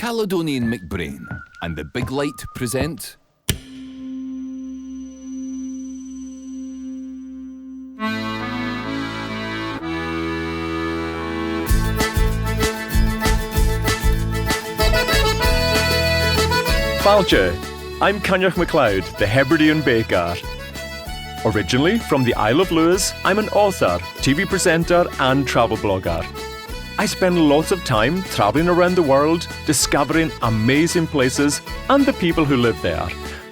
Caledonian McBrain and the Big Light present Falcha, I'm Coinneach Macleod, the Hebridean Baker. Originally from the Isle of Lewis, I'm an author, TV presenter and travel blogger. I spend lots of time travelling around the world, discovering amazing places and the people who live there.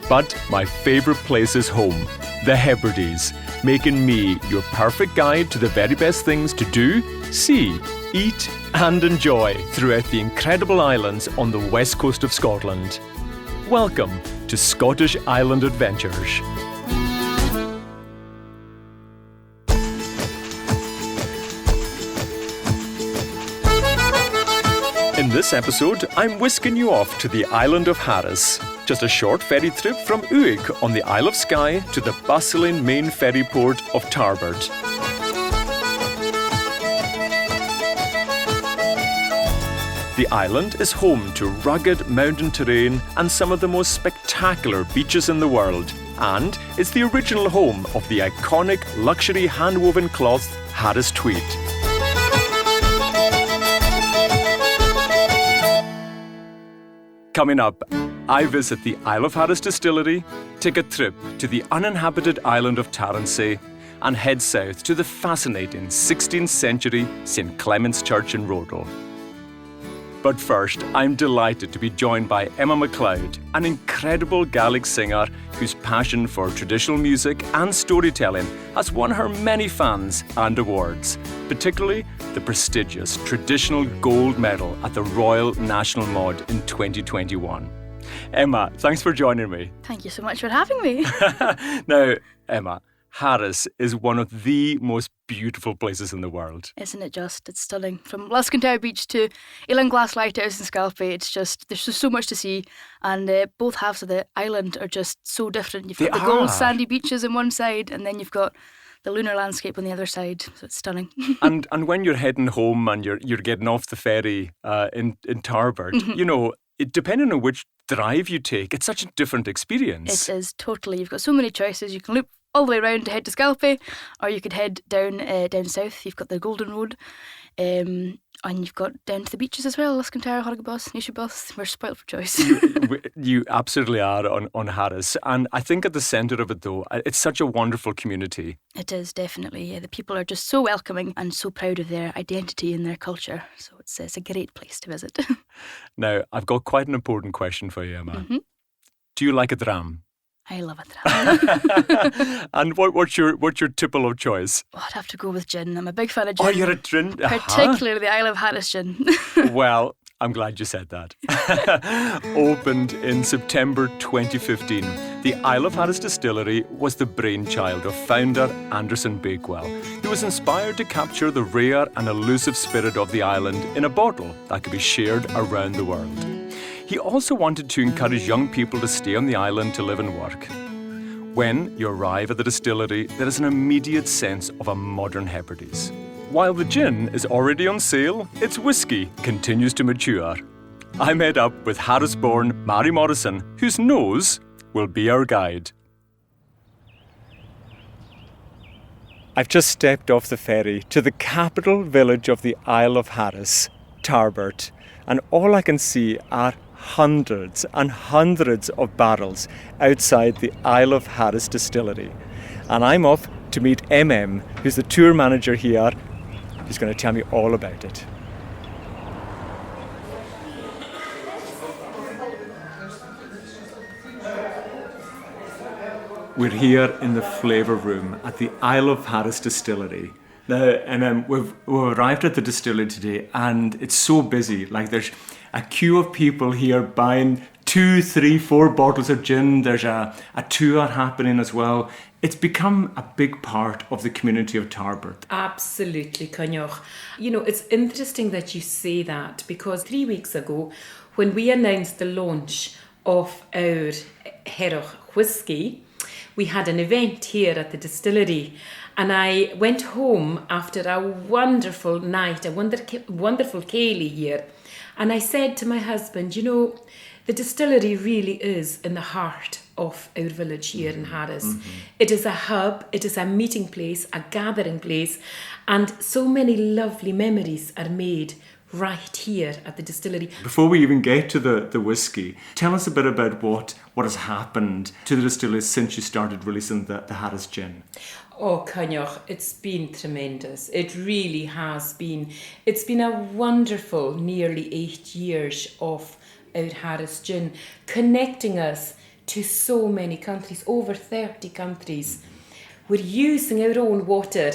But my favourite place is home, the Hebrides, making me your perfect guide to the very best things to do, see, eat and enjoy throughout the incredible islands on the west coast of Scotland. Welcome to Scottish Island Adventures. In this episode, I'm whisking you off to the island of Harris. Just a short ferry trip from Uig on the Isle of Skye to the bustling main ferry port of Tarbert. The island is home to rugged mountain terrain and some of the most spectacular beaches in the world, and it's the original home of the iconic luxury hand-woven cloth Harris Tweed. Coming up, I visit the Isle of Harris Distillery, take a trip to the uninhabited island of Tarrantse, and head south to the fascinating 16th century St Clement's Church in Rodel. But first, I'm delighted to be joined by Emma Macleod, an incredible Gaelic singer whose passion for traditional music and storytelling has won her many fans and awards, particularly the prestigious traditional gold medal at the Royal National Mod in 2021. Emma, thanks for joining me. Thank you so much for having me. Now, Emma, Harris is one of the most beautiful places in the world. Isn't it just? It's stunning. From Luscantown Beach to Glass Lighthouse in Scalpe, there's just so much to see. And both halves of the island are just so different. You've got the gold sandy beaches on one side, and then you've got the lunar landscape on the other side. So it's stunning. and when you're heading home and you're getting off the ferry in Tarbert, you know, depending on which drive you take, it's such a different experience. It is, totally. You've got so many choices. You can loop all the way around to head to Scalpe, or you could head down south. You've got the Golden Road, and you've got down to the beaches as well, Luscantown, Horgabus, Nishibus. We're spoiled for choice. You absolutely are on Harris. And I think at the centre of it, though, it's such a wonderful community. It is, definitely. Yeah, the people are just so welcoming and so proud of their identity and their culture. So it's a great place to visit. Now, I've got quite an important question for you, Emma. Mm-hmm. Do you like a dram? I love it. And what's your tipple of choice? Oh, I'd have to go with gin. I'm a big fan of gin. Oh, you're a gin? Particularly the Isle of Harris gin. Well, I'm glad you said that. Opened in September 2015, the Isle of Harris Distillery was the brainchild of founder Anderson Bakewell, who was inspired to capture the rare and elusive spirit of the island in a bottle that could be shared around the world. He also wanted to encourage young people to stay on the island to live and work. When you arrive at the distillery, there is an immediate sense of a modern Hebrides. While the gin is already on sale, its whiskey continues to mature. I met up with Harris-born Mary Morrison, whose nose will be our guide. I've just stepped off the ferry to the capital village of the Isle of Harris, Tarbert, and all I can see are hundreds and hundreds of barrels outside the Isle of Harris Distillery. And I'm off to meet who's the tour manager here, who's going to tell me all about it. We're here in the flavour room at the Isle of Harris Distillery. Now, we've arrived at the distillery today, and it's so busy. Like, there's a queue of people here buying 2, 3, 4 bottles of gin. There's a tour happening as well. It's become a big part of the community of Tarbert. Absolutely, Coinneach. You know, it's interesting that you say that, because 3 weeks ago, when we announced the launch of our Herach whisky, we had an event here at the distillery, and I went home after a wonderful night, a wonderful Cayley here, And I said to my husband, you know, the distillery really is in the heart of our village here in Harris. It is a hub, it is a meeting place, a gathering place, and so many lovely memories are made right here at the distillery. Before we even get to the whiskey, tell us a bit about what has happened to the distillery since you started releasing the Harris gin. Oh, Coinneach, it's been tremendous. It really has been. It's been a wonderful nearly 8 years of our Harris gin, connecting us to so many countries, over 30 countries. We're using our own water,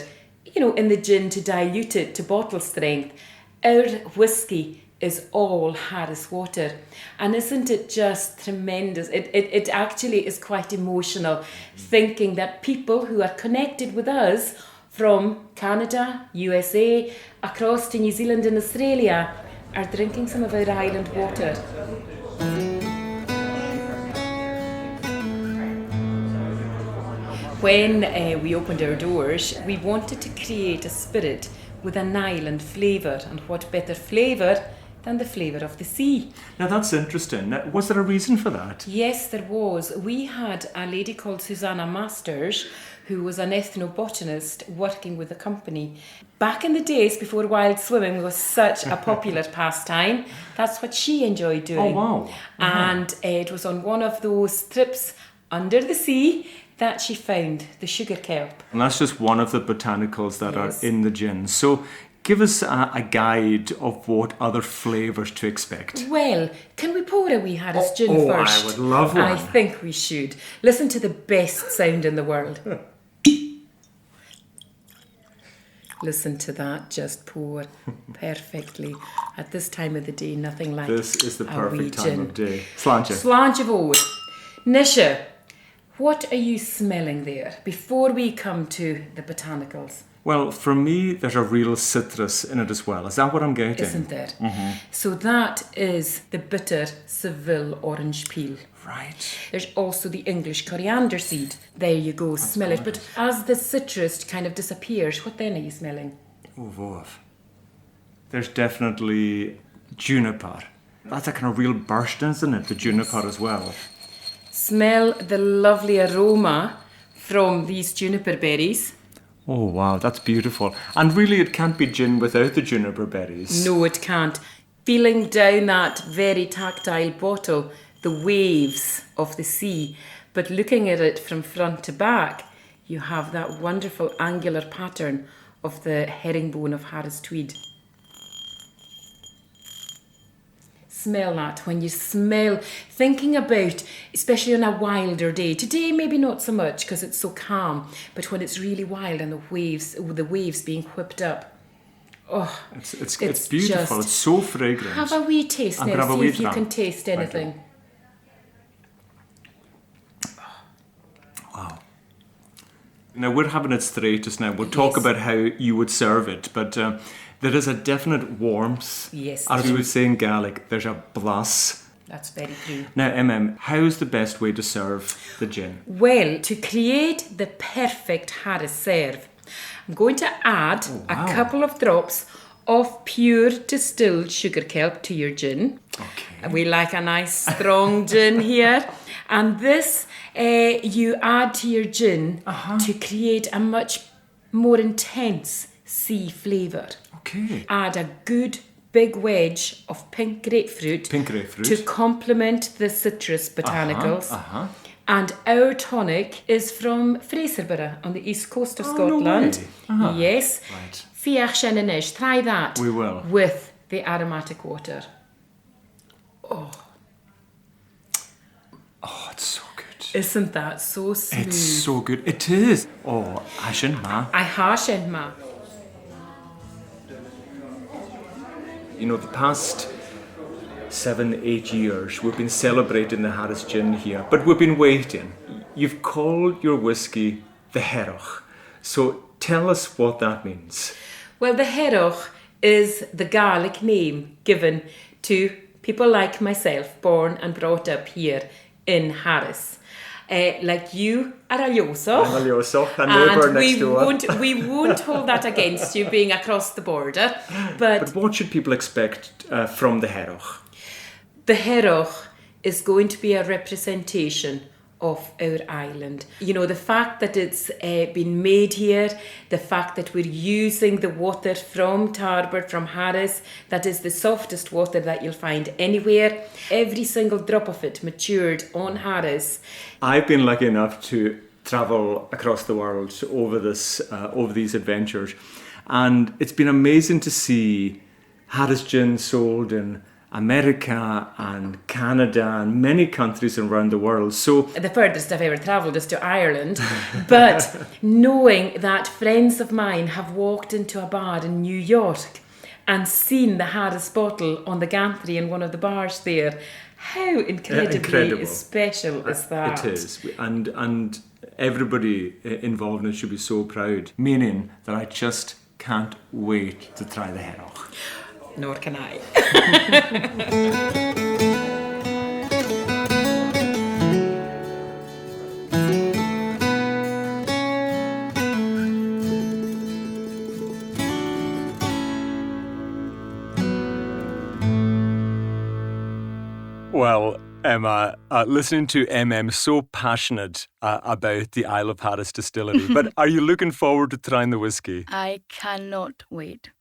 you know, in the gin to dilute it to bottle strength. Our whiskey is all Harris water. And isn't it just tremendous? It actually is quite emotional thinking that people who are connected with us from Canada, USA, across to New Zealand and Australia are drinking some of our island water. When we opened our doors, we wanted to create a spirit with an island flavour, and what better flavour than the flavour of the sea. Now that's interesting. Now, was there a reason for that? Yes, there was. We had a lady called Susanna Masters, who was an ethnobotanist working with the company. Back in the days before wild swimming was such a popular pastime, that's what she enjoyed doing. Oh, wow. And it was on one of those trips under the sea that she found the sugar kelp. And that's just one of the botanicals that Yes. are in the gin. So give us a guide of what other flavours to expect. Well, can we pour a wee Harris gin oh, first? I would love one. I think we should. Listen to the best sound in the world. Listen to that, just pour perfectly. At this time of the day, nothing like This is the a wee perfect time gin. of day. Sláinte. Sláinte bhór. Nisha, what are you smelling there before we come to the botanicals? Well, for me, there's a real citrus in it as well. Is that what I'm getting? Isn't there? So that is the bitter Seville orange peel. Right. There's also the English coriander seed. There you go, smell it. But as the citrus kind of disappears, what then are you smelling? Oh, wow. There's definitely juniper. That's a kind of real burst, isn't it? The juniper as well. Smell the lovely aroma from these juniper berries. Oh, wow, that's beautiful. And really, it can't be gin without the juniper berries. No, it can't. Feeling down that very tactile bottle, the waves of the sea, but looking at it from front to back, you have that wonderful angular pattern of the herringbone of Harris Tweed. Smell that. When you smell, thinking about, especially on a wilder day. Today, maybe not so much because it's so calm, but when it's really wild and the waves being whipped up. Oh, It's beautiful. just- It's so fragrant. have a wee taste I'm now, gonna have a see wee if you dram. can taste Thank you. anything. Wow. Now, we're having it straight just now. We'll talk Yes. about how you would serve it, but there is a definite warmth. Yes, As there we would say in Gaelic, there's a blas. That's very true. Now, how's the best way to serve the gin? Well, to create the perfect Harris serve, I'm going to add wow. a couple of drops of pure distilled sugar kelp to your gin. Okay. We like a nice strong gin here. And this you add to your gin to create a much more intense sea flavour. Okay. Add a good big wedge of pink grapefruit, Pink grapefruit. to complement the citrus botanicals. And our tonic is from Fraserburgh on the east coast of Oh, no Scotland. way. Yes. Right. Fiach Shenanish. Try that. We will. With the aromatic water. Oh, it's so good. Isn't that so smooth? It's so good. It is. Oh, Ashen Ma. I hashen ma. You know, the past 7-8 years, we've been celebrating the Harris gin here, but we've been waiting. You've called your whiskey the Heroch. So tell us what that means. Well, the Heroch is the Gaelic name given to people like myself, born and brought up here in Harris. like you are a Yosoch. I'm a Yosoch, a neighbour next door. We won't hold that against you being across the border. But what should people expect from the Heroch? The Heroch is going to be a representation of our island. You know, the fact that it's been made here, the fact that we're using the water from Tarbert, from Harris, that is the softest water that you'll find anywhere. Every single drop of it matured on Harris. I've been lucky enough to travel across the world over these adventures, and it's been amazing to see Harris gin sold in America and Canada and many countries around the world. So the furthest I've ever travelled is to Ireland. But knowing that friends of mine have walked into a bar in New York and seen the Harris bottle on the gantry in one of the bars there, how incredibly special is that? It is. And everybody involved in it should be so proud. Meaning that I just can't wait to try the Heroch. Nor can I. Well, Emma, listening to so passionate about the Isle of Harris Distillery, but are you looking forward to trying the whiskey? I cannot wait.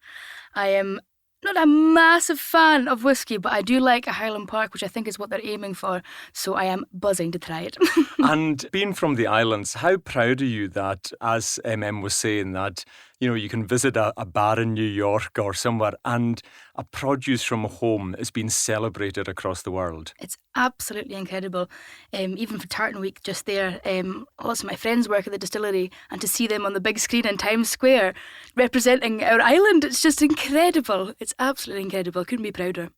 I am not a massive fan of whiskey, but I do like a Highland Park, which I think is what they're aiming for. So I am buzzing to try it. And being from the islands, how proud are you that, as was saying, that you can visit a bar in New York or somewhere and a produce from home is being celebrated across the world? It's absolutely incredible. Even for Tartan Week just there, lots of my friends work at the distillery, and to see them on the big screen in Times Square representing our island, it's just incredible. It's absolutely incredible. Couldn't be prouder.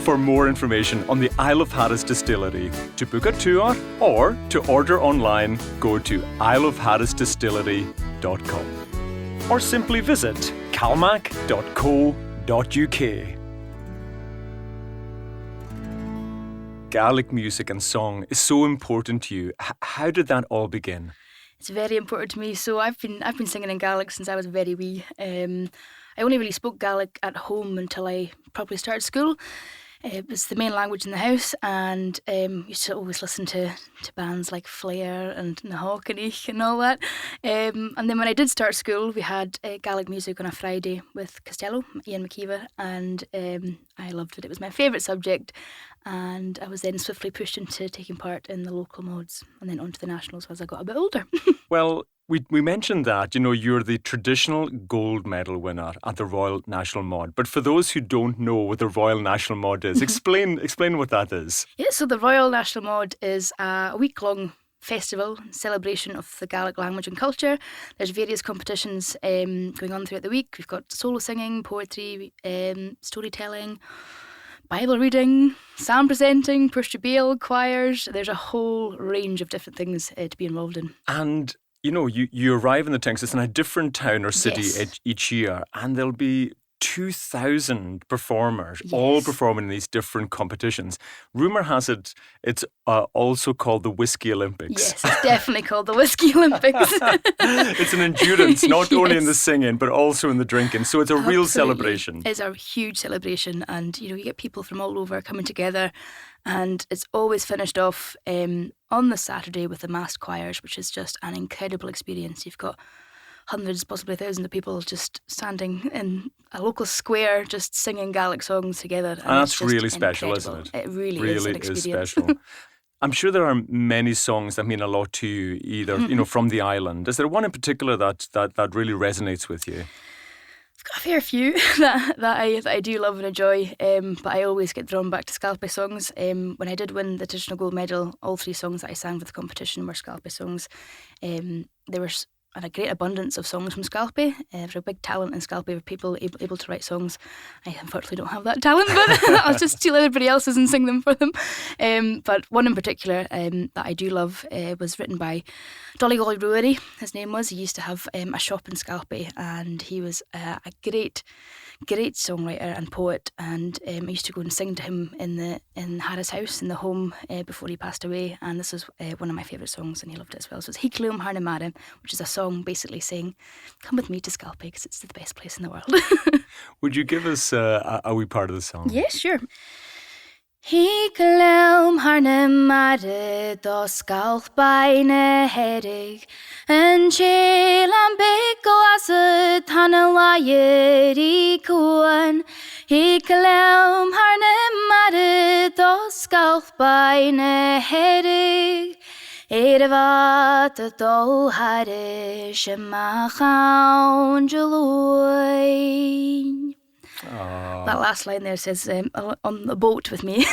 For more information on the Isle of Harris Distillery, to book a tour or to order online, go to isleofharrisdistillery.com or simply visit calmac.co.uk. Gaelic music and song is so important to you. How did that all begin? It's very important to me. So I've been singing in Gaelic since I was very wee. I only really spoke Gaelic at home until I probably started school. It was the main language in the house, and used to always listen to bands like Flair and Coinneach and all that. And then when I did start school, we had Gaelic music on a Friday with Costello, Emma Macleod, and I loved it. It was my favourite subject, and I was then swiftly pushed into taking part in the local mods and then onto the nationals as I got a bit older. Well, we mentioned that, you're the traditional gold medal winner at the Royal National Mod. But for those who don't know what the Royal National Mod is, explain what that is. Yeah, so the Royal National Mod is a week-long festival, celebration of the Gaelic language and culture. There's various competitions going on throughout the week. We've got solo singing, poetry, storytelling, Bible reading, psalm presenting, Push to Bail, choirs. There's a whole range of different things to be involved in. And you arrive in the Texas in a different town or city each year, and there'll be 2,000 performers, all performing in these different competitions. Rumour has it, it's also called the Whiskey Olympics. Yes, it's definitely called the Whiskey Olympics. It's an endurance, not only in the singing, but also in the drinking. So it's a real celebration. It's a huge celebration, and you get people from all over coming together, and it's always finished off on the Saturday with the massed choirs, which is just an incredible experience. You've got hundreds, possibly thousands of people just standing in a local square just singing Gaelic songs together. And that's really special, isn't it? It really is an experience. Is special. I'm sure there are many songs that mean a lot to you, either from the island. Is there one in particular that really resonates with you? I've got a fair few that I do love and enjoy, but I always get drawn back to Scalpay songs. When I did win the traditional gold medal, all 3 songs that I sang for the competition were Scalpay songs. There was a great abundance of songs from Scalpay. There's a big talent in Scalpay of people able to write songs. I unfortunately don't have that talent, but I'll just steal everybody else's and sing them for them. But one in particular that I do love was written by Donegal Brewery. His name was. He used to have a shop in Scalpay, and he was a great great songwriter and poet, and I used to go and sing to him in Harris House in the home before he passed away, and this was one of my favourite songs, and he loved it as well. So it's Hicleum Harnamara, which is a song basically saying, come with me to Scalpe because it's the best place in the world. Would you give us a wee part of the song? Yeah, sure. Hicleum Harnamara do Scalpe na Herig, and Chelam Beko as a Tanalaye Kuan. Hicleum Harnamara do Scalpe na Herig, Edavata do Harish Machan Jeloin. That last line there says, on the boat with me.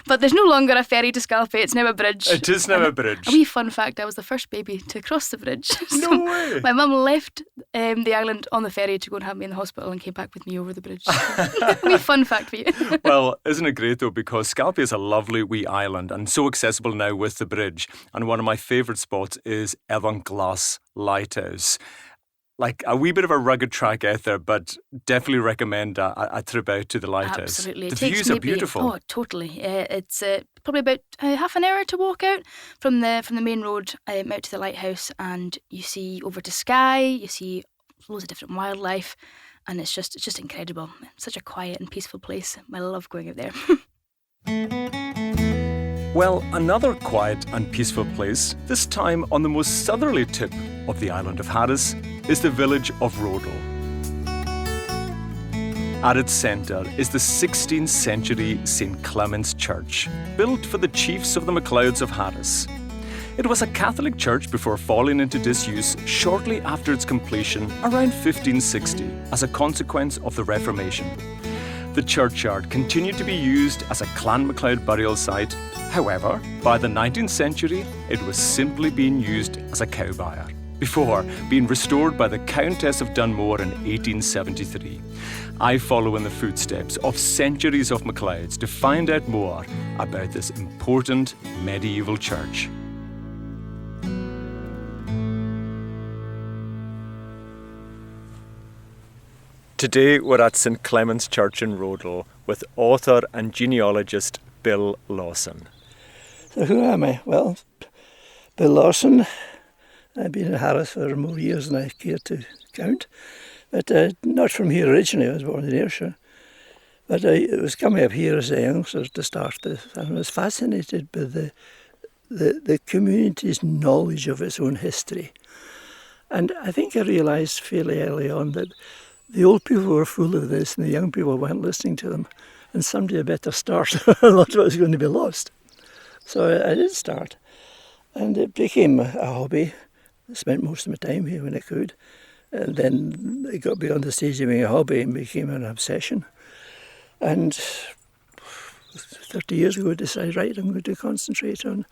But there's no longer a ferry to Scalpe, it's now a bridge. It is now a bridge. A wee fun fact, I was the first baby to cross the bridge. No way. My mum left the island on the ferry to go and have me in the hospital and came back with me over the bridge. A wee fun fact for you. Well, isn't it great though, because Scalpe is a lovely wee island and so accessible now with the bridge. And one of my favourite spots is Evanglas Lighthouse. Like a wee bit of a rugged track out there, but definitely recommend a trip out to the lighthouse. Absolutely. The views are beautiful. Oh, totally. It's probably about half an hour to walk out from the main road out to the lighthouse, and you see over to Skye, you see loads of different wildlife, and it's just incredible. Such a quiet and peaceful place. I love going out there. Well, another quiet and peaceful place, this time on the most southerly tip of the island of Harris, is the village of Rodel. At its centre is the 16th century St. Clement's Church, built for the chiefs of the Macleods of Harris. It was a Catholic church before falling into disuse shortly after its completion around 1560 as a consequence of the Reformation. The churchyard continued to be used as a Clan Macleod burial site. However, by the 19th century, it was simply being used as a cow byre, before being restored by the Countess of Dunmore in 1873. I follow in the footsteps of centuries of Macleods to find out more about this important medieval church. Today we're at St. Clement's Church in Rodel with author and genealogist Bill Lawson. So who am I? Well, Bill Lawson. I've been in Harris for more years than I care to count, but not from here originally. I was born in Ayrshire, but I was coming up here as a youngster to start this, and I was fascinated by the community's knowledge of its own history. And I think I realised fairly early on that the old people were full of this and the young people weren't listening to them, and somebody had better start. A lot of it was going to be lost. So I did start, and it became a hobby. I spent most of my time here when I could, and then it got beyond the stage of being a hobby and became an obsession. And 30 years ago I decided, right, I'm going to concentrate on,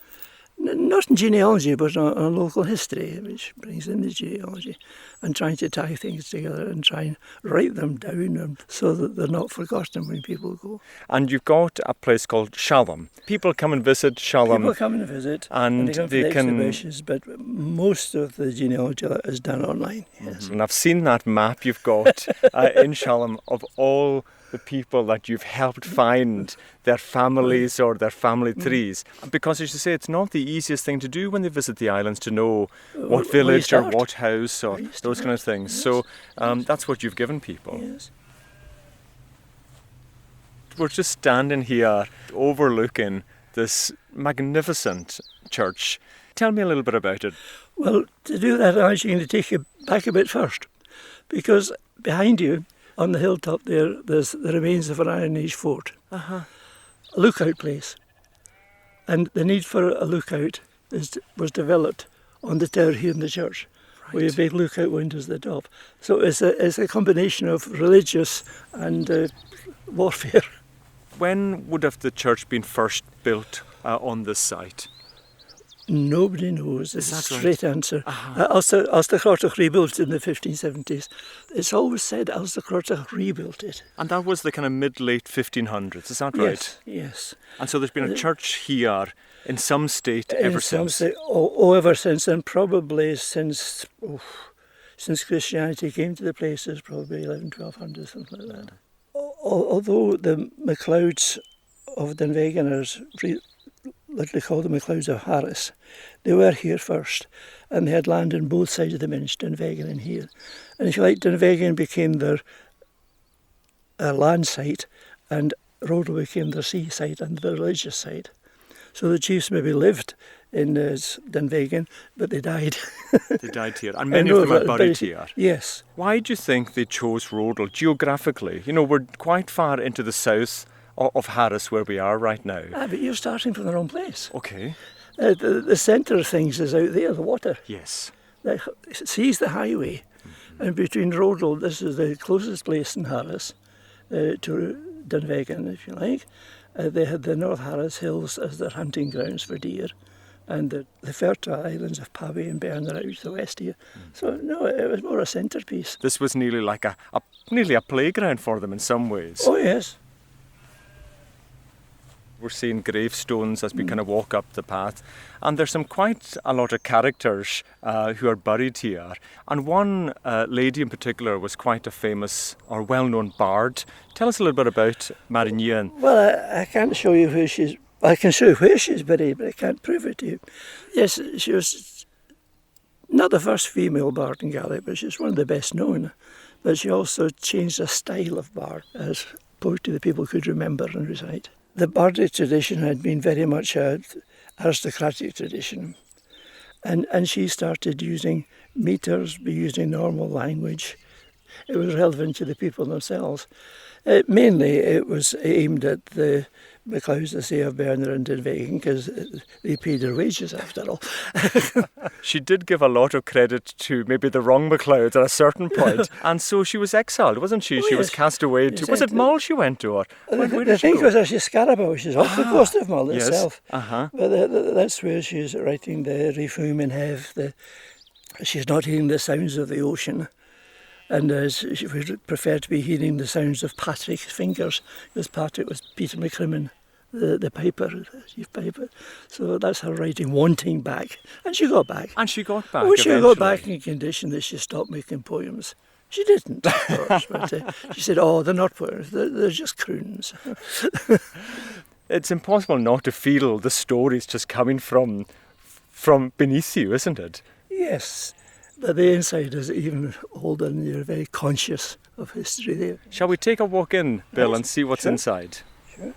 not in genealogy, but on local history, which brings in the genealogy, and trying to tie things together and try and write them down so that they're not forgotten when people go. And you've got a place called Shalom. People come and visit Shalom. People come and visit, and they can exhibitions, but most of the genealogy is done online, yes. And I've seen that map you've got in Shalom of all the people that you've helped find their families or their family trees. Because as you say, it's not the easiest thing to do when they visit the islands to know what village or what house or those kind of things. Yes. So that's what you've given people. Yes. We're just standing here overlooking this magnificent church. Tell me a little bit about it. Well, to do that, I'm actually going to take you back a bit first, because behind you, on the hilltop there's the remains of an Iron Age fort, a lookout place. And the need for a lookout was developed on the tower here in the church, where you have big lookout windows at the top. So it's a combination of religious and warfare. When would have the church been first built on this site? Nobody knows. It's a straight answer. Uh-huh. Ulster Crotoch rebuilt in the 1570s. It's always said Ulster Crotoch rebuilt it. And that was the kind of mid-late 1500s, is that right? Yes. And so there's been a church here in some state ever since? Ever since, and probably since since Christianity came to the place, there's probably 1200, something like that. Although the Macleods of Dunvegan are literally called the Macleods of Harris, they were here first, and they had land on both sides of the Minch, Dunvegan and here. And if you like, Dunvegan became their land site, and Rodel became their sea site and the religious site. So the chiefs maybe lived in Dunvegan, but they died. They died here, and many of them are buried here. Yes. Why do you think they chose Rodel geographically? You know, we're quite far into the south of Harris where we are right now. But you're starting from the wrong place. Okay. The centre of things is out there, the water. Yes. The sea's the highway, and between Rodel, this is the closest place in Harris to Dunvegan, if you like. They had the North Harris Hills as their hunting grounds for deer, and the fertile islands of Pavey and Bern are out to the west here. So no, it was more a centrepiece. This was nearly like nearly a playground for them in some ways. Oh yes. We're seeing gravestones as we kind of walk up the path, and there's quite a lot of characters who are buried here. And one lady in particular was quite a famous or well-known bard. Tell us a little bit about Marignan. Well, I can't show you where she's. I can show you where she's buried, but I can't prove it to you. Yes, she was not the first female bard in Gaelic, but she's one of the best known. But she also changed the style of bard as poetry that people could remember and recite. The bardic tradition had been very much an aristocratic tradition, and she started using metres, using normal language. It was relevant to the people themselves. Mainly it was aimed at the Macleods, the say of Berner and Dunvegan, because they paid their wages after all. She did give a lot of credit to maybe the wrong Macleods at a certain point, and so she was exiled, wasn't she? She was cast away to... Was it Mull she went to? Or where the thing was actually Scarborough, which is off the coast of Mull itself. Uh-huh. But that's where she's writing the Refume in Hev. She's not hearing the sounds of the ocean. And she would prefer to be hearing the sounds of Patrick's fingers, because Patrick was Peter McCrimmon, the piper, the chief piper. So that's her writing, wanting back. And she got back. And she got back Well, she eventually. got back in condition that she stopped making poems. She didn't, of course, but she said, oh, they're not poems, they're just croons. It's impossible not to feel the stories just coming from beneath you, isn't it? Yes. But the inside is even older, and you're very conscious of history there. Shall we take a walk in, Bill, Yes, and see what's sure. inside? Sure.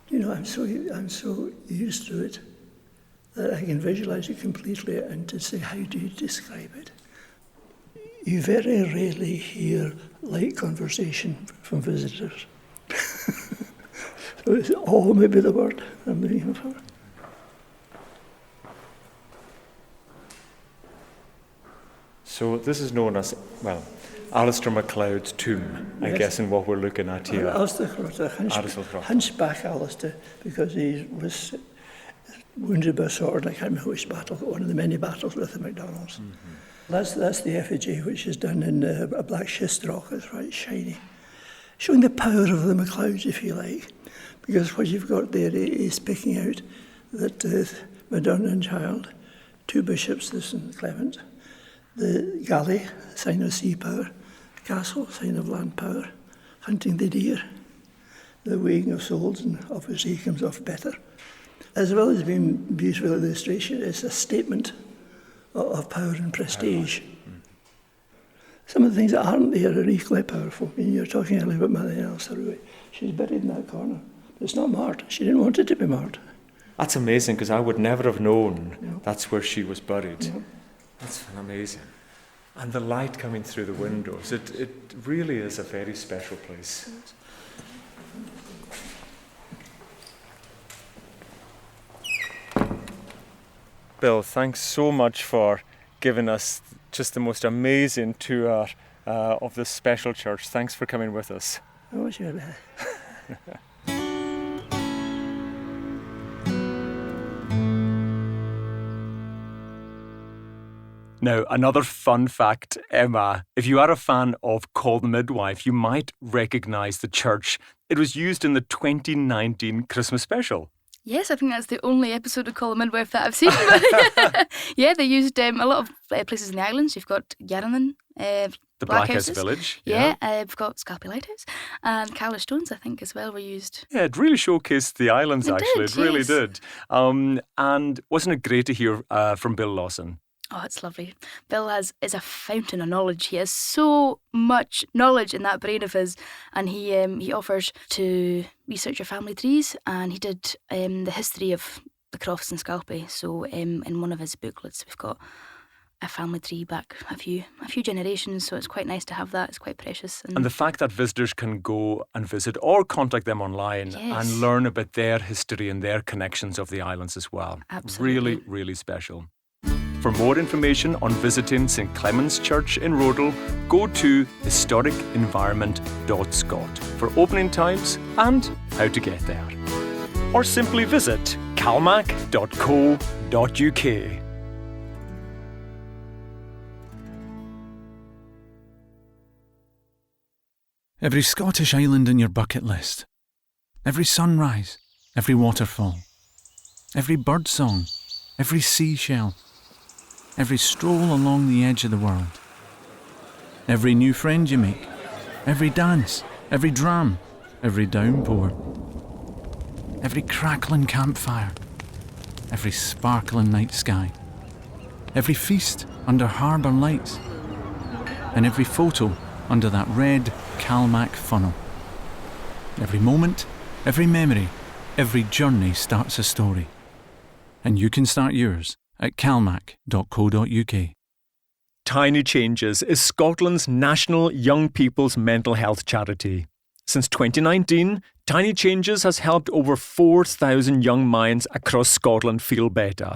You know, I'm so used to it that I can visualise it completely, and to say, how do you describe it? You very rarely hear light conversation from visitors. So it's, oh, maybe the word I'm looking for. So this is known as, well, Alistair Macleod's tomb, I Yes. guess, in what we're looking at here. Alistair Crotta, hunchback Alistair, because he was wounded by a sword. I can't remember which battle, but one of the many battles with the MacDonalds. Mm-hmm. That's the effigy, which is done in a black schist rock. It's right shiny, showing the power of the Macleods, if you like. Because what you've got there is picking out that Madonna and Child, two bishops, the St Clement, the galley, sign of sea power, castle, sign of land power, hunting the deer, the weighing of souls, and obviously he comes off better. As well as being beautiful illustration, it's a statement of power and prestige. Some of the things that aren't there are equally powerful. I mean, you're talking earlier about Mother Elsa. She's buried in that corner. It's not marked. She didn't want it to be marked. That's amazing, because I would never have known that's where she was buried. No. That's amazing. And the light coming through the windows, it really is a very special place. Bill, thanks so much for giving us just the most amazing tour of this special church. Thanks for coming with us. Oh, sure. Now, another fun fact, Emma, if you are a fan of Call the Midwife, you might recognise the church. It was used in the 2019 Christmas special. Yes, I think that's the only episode of Call the Midwife that I've seen. Yeah, they used a lot of places in the islands. You've got Yarranan, The Black House Village. Yeah, we've got Scalpy Lighthouse. And Calla Stones, I think, as well, were used. Yeah, it really showcased the islands, actually. It really did. And wasn't it great to hear from Bill Lawson? Oh, it's lovely. Bill is a fountain of knowledge. He has so much knowledge in that brain of his, and he offers to research your family trees, and he did the history of the Crofts and Scalpy. So in one of his booklets, we've got a family tree back a few generations. So it's quite nice to have that. It's quite precious. And the fact that visitors can go and visit or contact them online and learn about their history and their connections of the islands as well. Absolutely. Really, really special. For more information on visiting St Clement's Church in Rodel, go to historicenvironment.scot for opening times and how to get there. Or simply visit calmac.co.uk. Every Scottish island in your bucket list. Every sunrise, every waterfall. Every bird song, every seashell. Every stroll along the edge of the world. Every new friend you make. Every dance, every dram, every downpour. Every crackling campfire. Every sparkling night sky. Every feast under harbour lights. And every photo under that red Calmac funnel. Every moment, every memory, every journey starts a story. And you can start yours at calmac.co.uk. Tiny Changes is Scotland's national young people's mental health charity. Since 2019, Tiny Changes has helped over 4,000 young minds across Scotland feel better.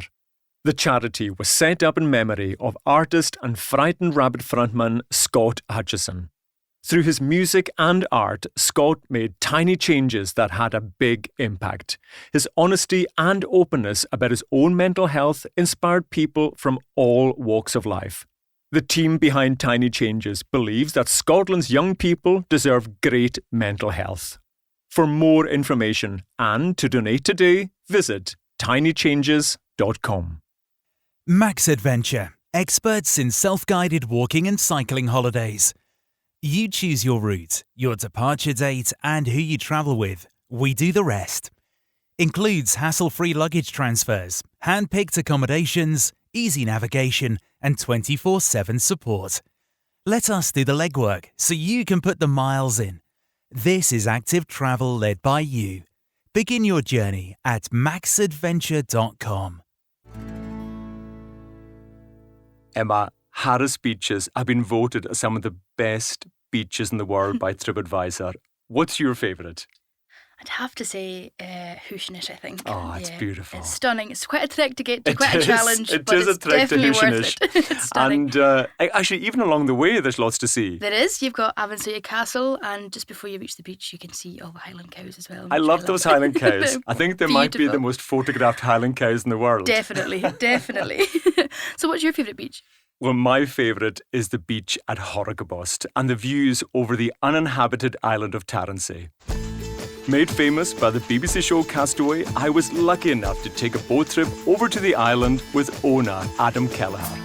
The charity was set up in memory of artist and Frightened Rabbit frontman Scott Hutchison. Through his music and art, Scott made tiny changes that had a big impact. His honesty and openness about his own mental health inspired people from all walks of life. The team behind Tiny Changes believes that Scotland's young people deserve great mental health. For more information and to donate today, visit tinychanges.com. Max Adventure, experts in self-guided walking and cycling holidays. You choose your route, your departure date, and who you travel with. We do the rest. Includes hassle-free luggage transfers, hand-picked accommodations, easy navigation, and 24/7 support. Let us do the legwork so you can put the miles in. This is active travel led by you. Begin your journey at maxadventure.com. Emma, Harris beaches have been voted as some of the best beaches in the world by TripAdvisor. What's your favourite? I'd have to say Coinneach, I think. Oh, it's beautiful. It's stunning. It's quite a trek to get to, quite a challenge, It but is it's a trek to definitely Coinneach. worth it. It's stunning. And actually, even along the way, there's lots to see. There is. You've got Avonsuya Castle, and just before you reach the beach, you can see all the Highland cows as well. I love those Highland cows. I think they might be the Beautiful. most photographed Highland cows in the world. Definitely, definitely. So what's your favourite beach? Well, my favourite is the beach at Horrigabost and the views over the uninhabited island of Tarrantay. Made famous by the BBC show Castaway, I was lucky enough to take a boat trip over to the island with owner Adam Kelleher.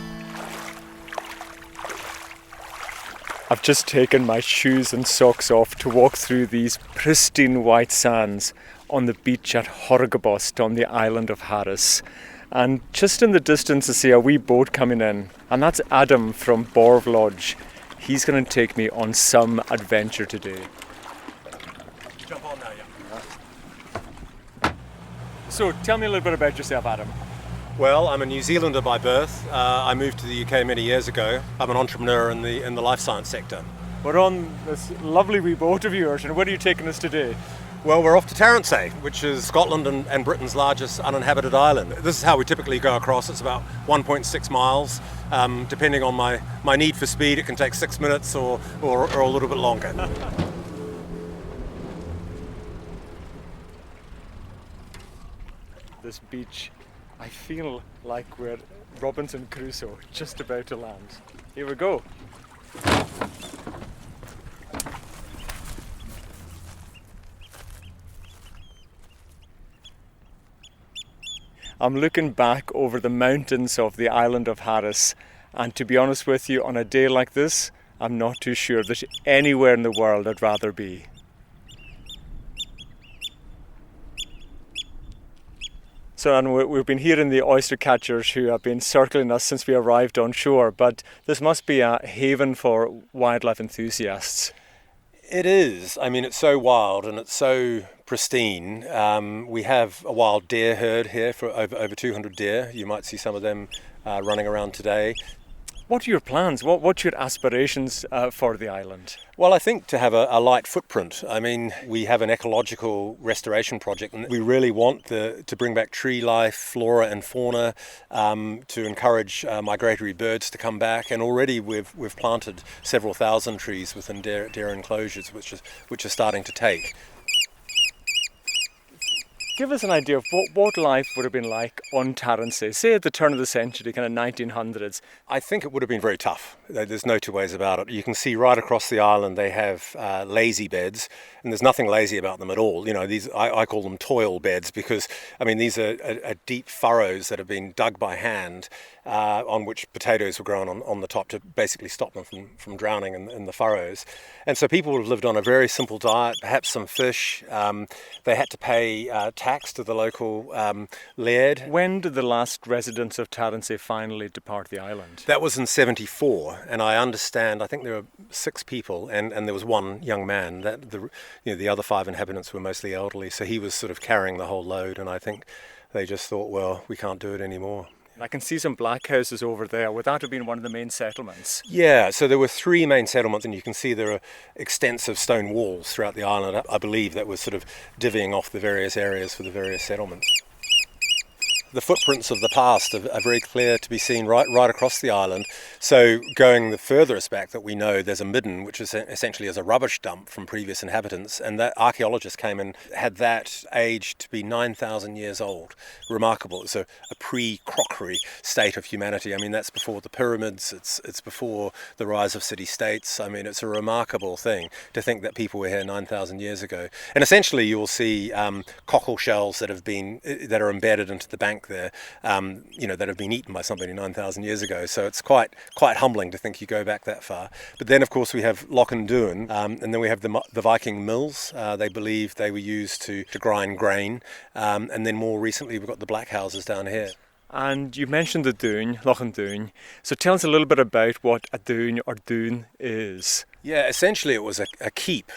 I've just taken my shoes and socks off to walk through these pristine white sands on the beach at Horrigabost on the island of Harris. And just in the distance I see a wee boat coming in, and that's Adam from Borv Lodge. He's going to take me on some adventure today. Jump on now, yeah. So, tell me a little bit about yourself, Adam. Well, I'm a New Zealander by birth. I moved to the UK many years ago. I'm an entrepreneur in the life science sector. We're on this lovely wee boat of yours, and where are you taking us today? Well, we're off to Tarrantay, which is Scotland and Britain's largest uninhabited island. This is how we typically go across. It's about 1.6 miles. Depending on my need for speed, it can take 6 minutes or a little bit longer. This beach, I feel like we're Robinson Crusoe, just about to land. Here we go. I'm looking back over the mountains of the island of Harris, and to be honest with you, on a day like this, I'm not too sure there's anywhere in the world I'd rather be. So, and we've been hearing the oyster catchers who have been circling us since we arrived on shore, but this must be a haven for wildlife enthusiasts. It is. I mean, it's so wild and it's so pristine. We have a wild deer herd here for over 200 deer. You might see some of them running around today. What are your plans? What's your aspirations for the island? Well, I think to have a light footprint. I mean, we have an ecological restoration project and we really want to bring back tree life, flora and fauna, to encourage migratory birds to come back. And already we've planted several thousand trees within deer enclosures, which are starting to take. Give us an idea of what life would have been like on Tarrantse, say at the turn of the century, kind of 1900s. I think it would have been very tough. There's no two ways about it. You can see right across the island they have lazy beds, and there's nothing lazy about them at all. You know, these I call them toil beds because, I mean, these are deep furrows that have been dug by hand on which potatoes were grown on the top to basically stop them from drowning in the furrows. And so people would have lived on a very simple diet, perhaps some fish. They had to pay tax to the local laird. When did the last residents of Tarrantse finally depart the island? That was in 74, and I think there were 6 people, and there was one young man. That the other 5 inhabitants were mostly elderly, so he was sort of carrying the whole load, and I think they just thought, well, we can't do it anymore. I can see some black houses over there. Would that have been one of the main settlements? Yeah, so there were 3 main settlements, and you can see there are extensive stone walls throughout the island. I believe that was sort of divvying off the various areas for the various settlements. The footprints of the past are very clear to be seen right across the island. So going the furthest back that we know, there's a midden, which is essentially is a rubbish dump from previous inhabitants, and that archaeologists came and had that aged to be 9,000 years old. Remarkable. It's a pre-crockery state of humanity. I mean, that's before the pyramids, it's before the rise of city-states. I mean, it's a remarkable thing to think that people were here 9,000 years ago. And essentially you will see cockle shells that are embedded into the bank there, that have been eaten by somebody 9,000 years ago. So it's quite humbling to think you go back that far. But then, of course, we have Loch and Doon, and then we have the Viking mills. They believe they were used to grind grain. And then more recently, we've got the black houses down here. And you mentioned the Doon, Loch and Doon. So tell us a little bit about what a Doon or Doon is. Yeah, essentially it was a keep.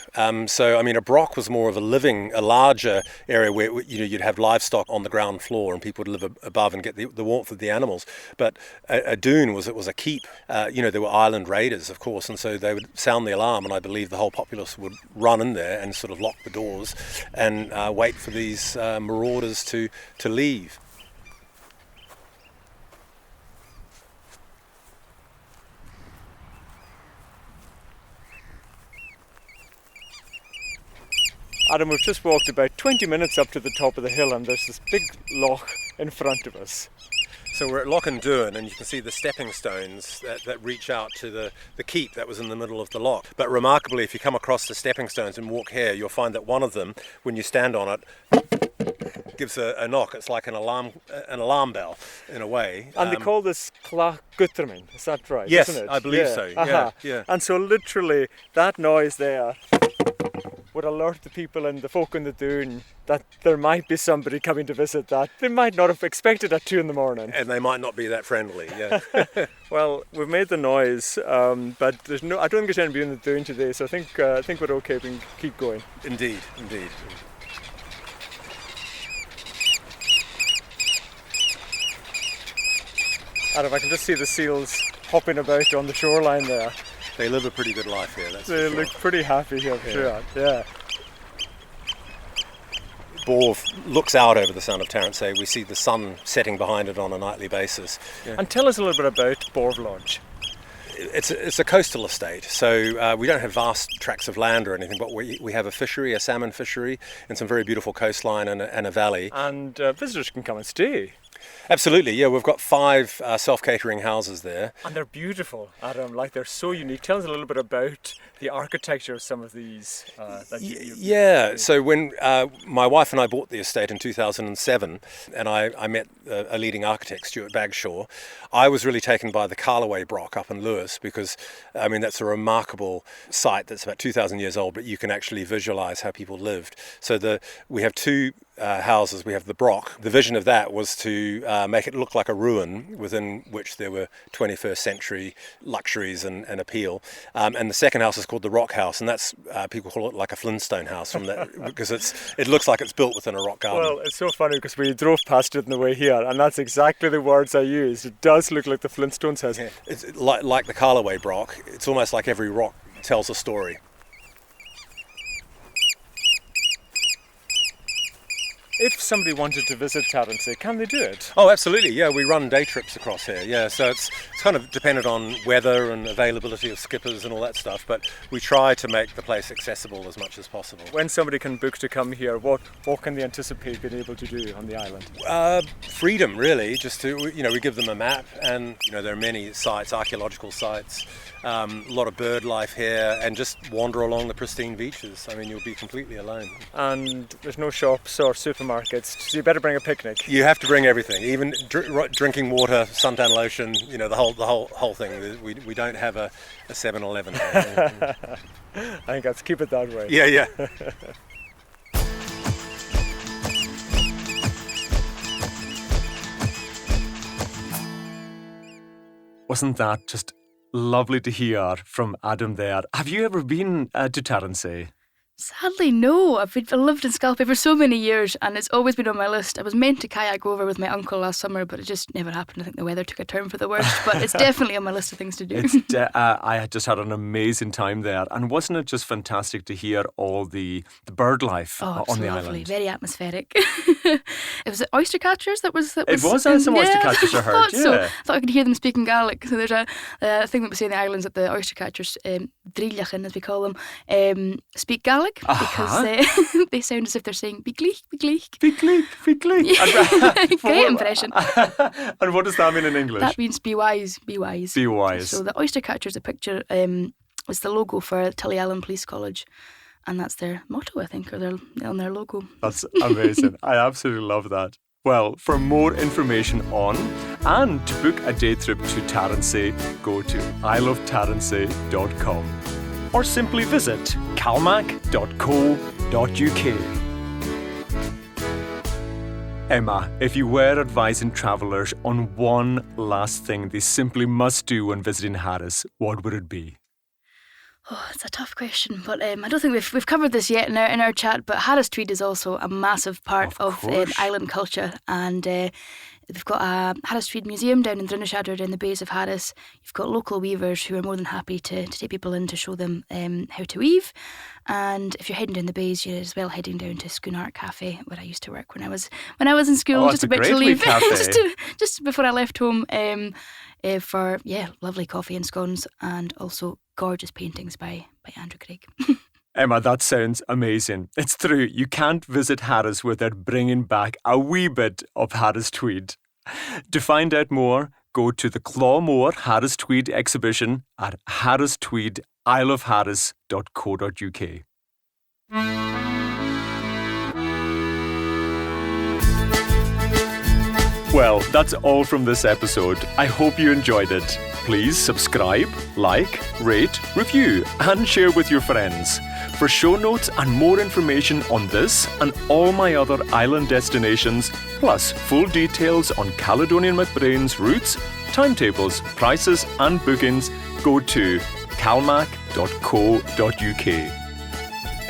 So, I mean, a broch was more of a larger area where you'd have livestock on the ground floor and people would live above and get the warmth of the animals. But a Doon was a keep. There were island raiders, of course, and so they would sound the alarm, and I believe the whole populace would run in there and sort of lock the doors and wait for these marauders to leave. Adam, we've just walked about 20 minutes up to the top of the hill and there's this big loch in front of us. So we're at Loch and Doon, and you can see the stepping stones that reach out to the keep that was in the middle of the loch. But remarkably, if you come across the stepping stones and walk here, you'll find that one of them, when you stand on it, gives a knock. It's like an alarm bell in a way. And they call this Clach Gutermin, is that right? Yes, isn't it? I believe so. Uh-huh. Yeah. And so literally that noise there would alert the people and the folk in the Doon that there might be somebody coming to visit that they might not have expected at 2 a.m. And they might not be that friendly, yeah. Well, we've made the noise, but I don't think there's anybody in the Doon today, so I think we're okay, we can keep going. Indeed. Adam, I can just see the seals hopping about on the shoreline there. They live a pretty good life here, that's They for sure. look pretty happy here, for sure. Yeah. Bore looks out over the Sound of Tarrantse. We see the sun setting behind it on a nightly basis. Yeah. And tell us a little bit about Borv Lodge. It's a coastal estate, so we don't have vast tracts of land or anything, but we have a fishery, a salmon fishery, and some very beautiful coastline and a valley. And visitors can come and stay. Absolutely, yeah. We've got 5 self-catering houses there. And they're beautiful, Adam. Like, they're so unique. Tell us a little bit about the architecture of some of these. Yeah, so when my wife and I bought the estate in 2007, and I met a leading architect, Stuart Bagshaw, I was really taken by the Carlaway Brock up in Lewis because, I mean, that's a remarkable site that's about 2,000 years old, but you can actually visualise how people lived. So we have 2 houses. We have the Brock. The vision of that was to make it look like a ruin within which there were 21st century luxuries and appeal. And the second house is called the Rock House, and that's people call it like a Flintstone house from that because it looks like it's built within a rock garden. Well, it's so funny because we drove past it on the way here, and that's exactly the words I used. It does look like the Flintstones house. Yeah. It's like the Carlaway Brock. It's almost like every rock tells a story. If somebody wanted to visit Tarrantse, can they do it? Oh, absolutely. Yeah, we run day trips across here. Yeah, so it's kind of dependent on weather and availability of skippers and all that stuff, but we try to make the place accessible as much as possible. When somebody can book to come here, what can they anticipate being able to do on the island? Freedom, really. Just to, we give them a map, and there are many sites, archaeological sites, a lot of bird life here, and just wander along the pristine beaches. I mean, you'll be completely alone. And there's no shops or supermarkets, so you better bring a picnic. You have to bring everything, even drinking water, suntan lotion, the whole thing. We don't have a 7-Eleven. I think let's keep it that way. Yeah. Wasn't that just lovely to hear from Adam there? Have you ever been to Tarrantse? Sadly, no. I've lived in Scalpay for so many years, and it's always been on my list. I was meant to kayak over with my uncle last summer, but it just never happened. I think the weather took a turn for the worst, but it's definitely on my list of things to do. I had just had an amazing time there, and wasn't it just fantastic to hear all the bird life on the island? Very atmospheric. It was the oyster catchers that was. It was some oyster catchers I heard. So. I thought I could hear them speaking Gaelic. So there's a thing that we say in the islands that the oyster catchers, Dríllachan as we call them, speak Gaelic. Because they sound as if they're saying "bigleek, bigleek, bigleek, bigleek." Great impression. And what does that mean in English? That means be wise, be wise. Be wise. So the oyster catcher's a picture was the logo for Tullyallen Police College, and that's their motto, I think, or on their logo. That's amazing. I absolutely love that. Well, for more information on and to book a day trip to Tarrantse, go to isleoftarrantse.com. or simply visit calmac.co.uk. Emma, if you were advising travellers on one last thing they simply must do when visiting Harris, what would it be? Oh, it's a tough question, but I don't think we've covered this yet in our chat. But Harris Tweed is also a massive part of island culture, and they've got a Harris Tweed Museum down in Drinashadder down the bays of Harris. You've got local weavers who are more than happy to take people in to show them how to weave. And if you're heading down the bays, you're as well heading down to Schoonart Cafe, where I used to work when I was in school. Just about to leave, just before I left home. For lovely coffee and scones, and also gorgeous paintings by Andrew Craig. Emma, that sounds amazing. It's true, you can't visit Harris without bringing back a wee bit of Harris Tweed. To find out more, go to the Clawmore Harris Tweed exhibition at harristweed.isleofharris.co.uk. Well, that's all from this episode. I hope you enjoyed it. Please subscribe, like, rate, review, and share with your friends. For show notes and more information on this and all my other island destinations, plus full details on Caledonian MacBrain's routes, timetables, prices, and bookings, go to calmac.co.uk.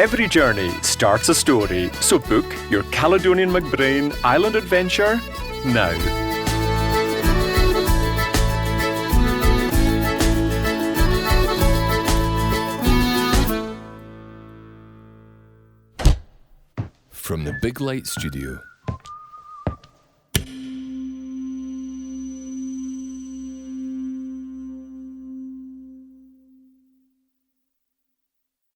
Every journey starts a story, so book your Caledonian MacBrain island adventure now. From the Big Light Studio